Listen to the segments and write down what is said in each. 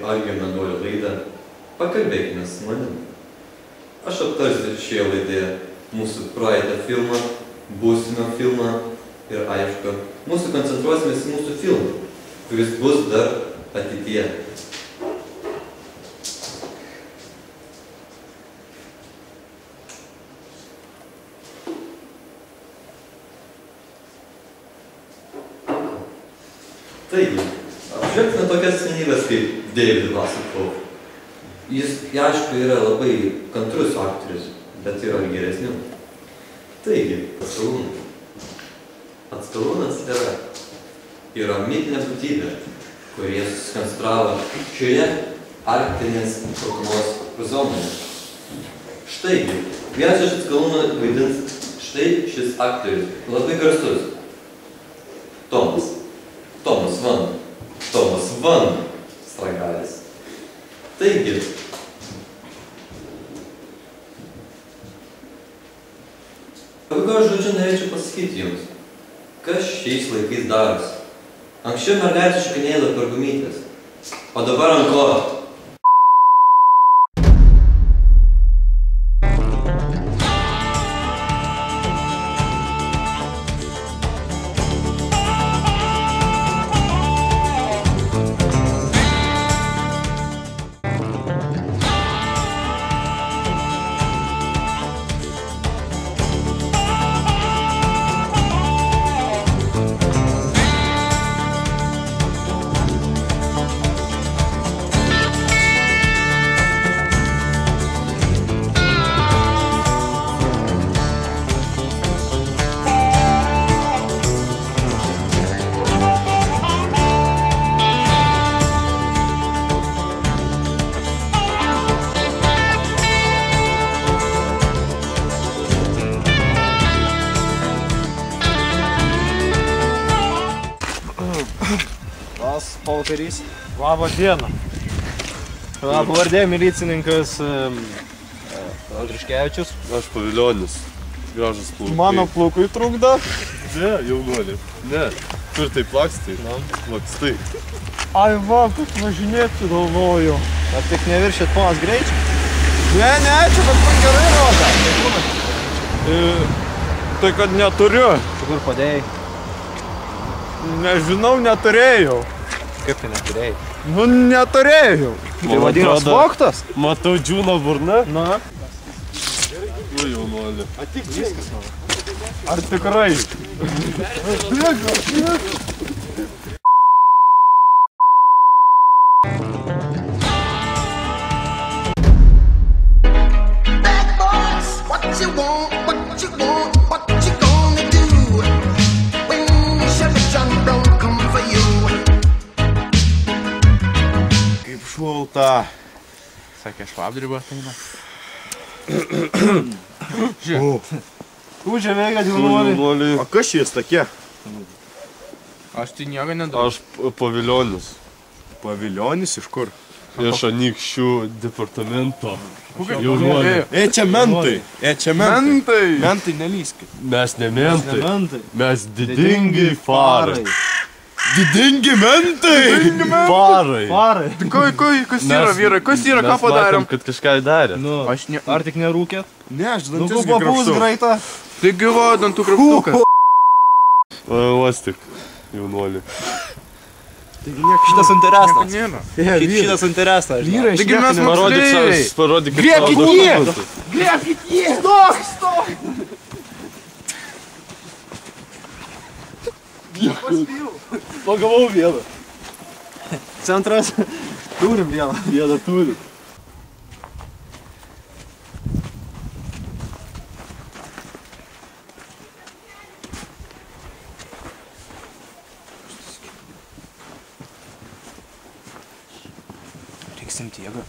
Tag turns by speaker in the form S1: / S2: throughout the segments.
S1: Algio Menuolio laidą Pakalbėkime su manim. Aš aptarsiu šioje laidoje mūsų praeitą filmą, būsimą filmą ir aišku, mūsų koncentruosimės į mūsų filmą, kuris bus dar ateityje. Taigi, apžvelgsime tokias asmenybės kaip David Hasselhoff. Jis, aišku, yra labai kantrus aktorius, bet yra ir geresnių. Taigi, Atskalūnas yra mitinė būtybė, kurie susikonstravo šioje arktinės sausumos zonoje. Štai, vienas iš Atskalūno vaidins štai šis aktorius, labai garsus. Tomas Van Stragalis. Taigi, pabaigoje žodžiu norėčiau pasakyti jums, kas šiais laikais darosi. Anksčiau mergaitė šokinėdavo per gumytes, o dabar ant ko?
S2: Paukarys.
S3: Labą dieną.
S2: Pavardė milicininkas Audriškevičius.
S4: Aš Paviljonis. Gražus plaukai.
S3: Mano plaukui trukdo.
S4: Ne, jaunuolį. Ne. Kur tai plakstai? Plakstai.
S3: Ai va, kaip važinėti galvoju.
S2: Ar tik neviršėt ponas greičio?
S3: Ne, čia bet man gerai rodo. Tai kad neturiu.
S2: Kur padėjai?
S3: Nežinau, neturėjau.
S2: Kaip tai neturėjai?
S3: Nu, neturėjau.
S2: Tai vadinas vogtas?
S4: Matau džiūno burną.
S3: Na.
S4: Nu, jaunuolį.
S3: Atik viskas mano. Ar tikrai?
S4: Šulta.
S3: Sakė, šlapdribą ateina. Žiūrėk. Užėmė, kad jaunuolį.
S4: O kas šis tokie?
S3: Aš tai nieko nedarau.
S4: Aš Paviljonis.
S5: Paviljonis iš kur?
S4: Iš Anykščių departamento.
S3: Jaunuolį.
S5: Čia mentai.
S3: Mentai.
S5: Mentai nelyskit.
S4: Mes ne mentai. Mes didingi farai.
S5: Didingi mentai!
S4: Farai.
S3: Kas yra vyrai? Kas yra, ką padarėm?
S4: Kad kažką darė.
S2: Ar tik nerūkėt?
S5: Ne, aš dantis
S2: Nu, papūs greitą.
S3: Taigi va, dantų krapštukas.
S4: Uostik, jaunuolį.
S2: Šitas interesas.
S3: Nėra.
S2: Šitas interesas.
S3: Vyrai, taigi mes moksleiviai.
S4: Parodyk,
S3: Griebkit jį! Griebkit jį! Stok!
S4: Pagavau vieną.
S2: Centras. Turim vieną.
S4: Vieną turim.
S2: Reiksim jėgą.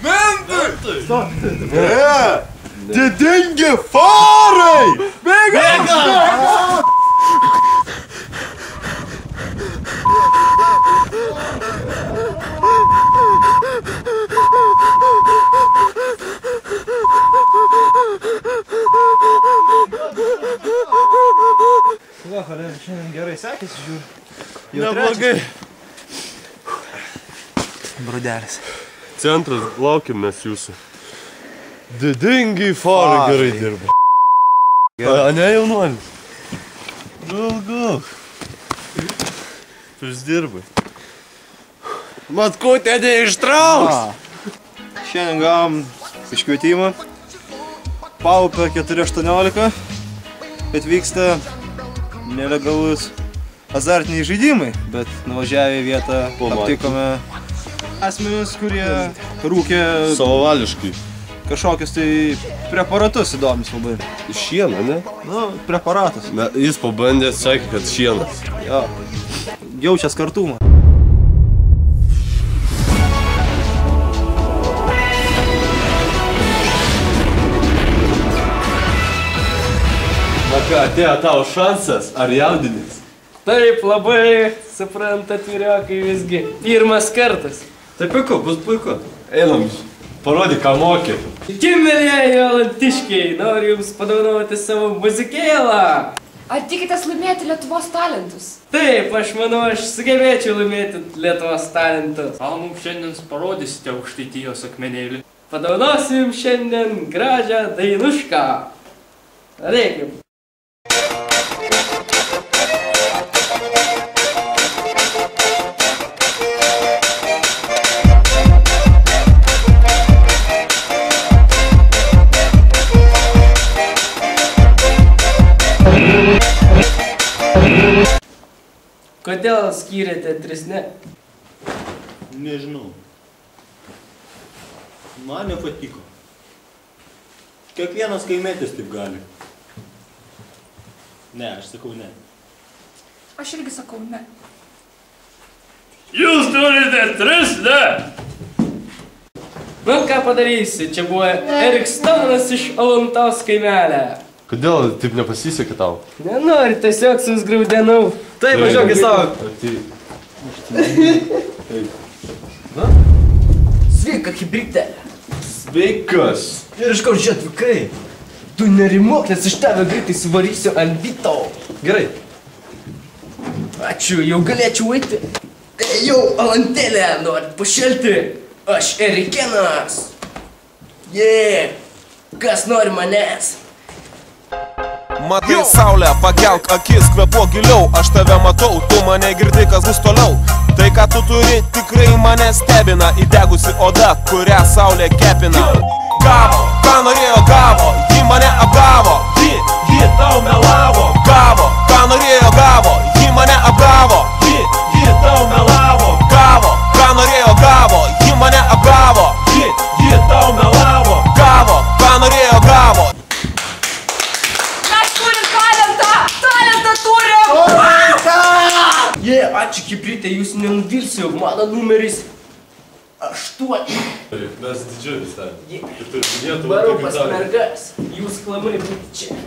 S5: Mentai! Didingi farai! Bėga!
S2: Va, Halevičius. akis, žiūri.
S5: Neblogai.
S2: Brodelis.
S5: Centras, laukiam mes jūsų. Didingi farai gerai dirba. A ne, jaunuolis? Gal. Uždirbai. Matkutė neištrauks!
S2: Šiandien gavom iškvietimą. Paupio 418, kad vyksta nelegalus azartiniai žaidimai, bet nuvažiavę į vietą aptikome asmenis, kurie rūkė
S5: Savavališkai.
S2: kažkokius tai preparatus įdomius labai.
S5: Šieną, ne?
S2: Nu, preparatus.
S5: Jis pabandė, sakė, kad šienas.
S2: Jo. Jaučias kartumą.
S5: Na ką, atėjo tavo šansas, ar jaudinis?
S6: Taip, labai suprantat, vyriokai visgi. Pirmas kartas.
S1: Tai puiku, bus puiku.
S5: Einam, parodyk, ką mokė.
S6: Kimėlėjai, olantiškiai, noriu jums padovanoti savo muzikėlą.
S7: Ar tikitės laimėti Lietuvos talentus?
S6: Taip, aš manau, aš sugebėčiau laimėti Lietuvos talentus.
S8: Gal mums šiandien parodysite Aukštaitijos akmenėlį?
S6: Padovanosiu jums šiandien gražią dainušką. Reikim. Kodėl skyrėte trisne?
S9: Nežinau. Man nepatiko. Kiekvienas kaimietis taip gali. Ne, aš sakau ne.
S7: Aš irgi sakau ne.
S6: Jūs turite trisne! Nu, ką padarysi? Čia buvo Erikstonas iš Alantos kaimelė.
S5: Kodėl taip nepasisekė tau?
S6: Nenori, tiesiog susgraudenau.
S1: Taip, važiuok į savo.
S6: Sveika, hibridėlė.
S5: Sveikas.
S6: Ir iš kur čia atvykai? Tu nerimok, nes iš tave greitai suvarysiu ant bito.
S1: Gerai.
S6: Ačiū, jau galėčiau eiti. Jau, Alantėlė, norit pašelti? Aš Erikenas. Kas nori manęs?
S10: Matai saulę, pakelk akis, kvėpuok giliau. Aš tave matau, tu mane girdi, kas bus toliau. Tai ką tu turi, tikrai mane stebina. Įdegusi oda, kurią saulė kepina. Gavo, ką norėjo gavo, ji mane apgavo. Ji tau melavo. Gavo, ką norėjo gavo, ji mane apgavo. Ji tau melavo. Gavo, ką norėjo gavo, ji mane apgavo. Ji tau melavo. Gavo, ką norėjo gavo.
S6: Ačiū, hibridė, jūs nenuvilsiu, mano numeris 8.
S5: Mes didžiulis ten. Ir turi minėtų,
S6: Varau pas mergas, jūs klamai būti čia.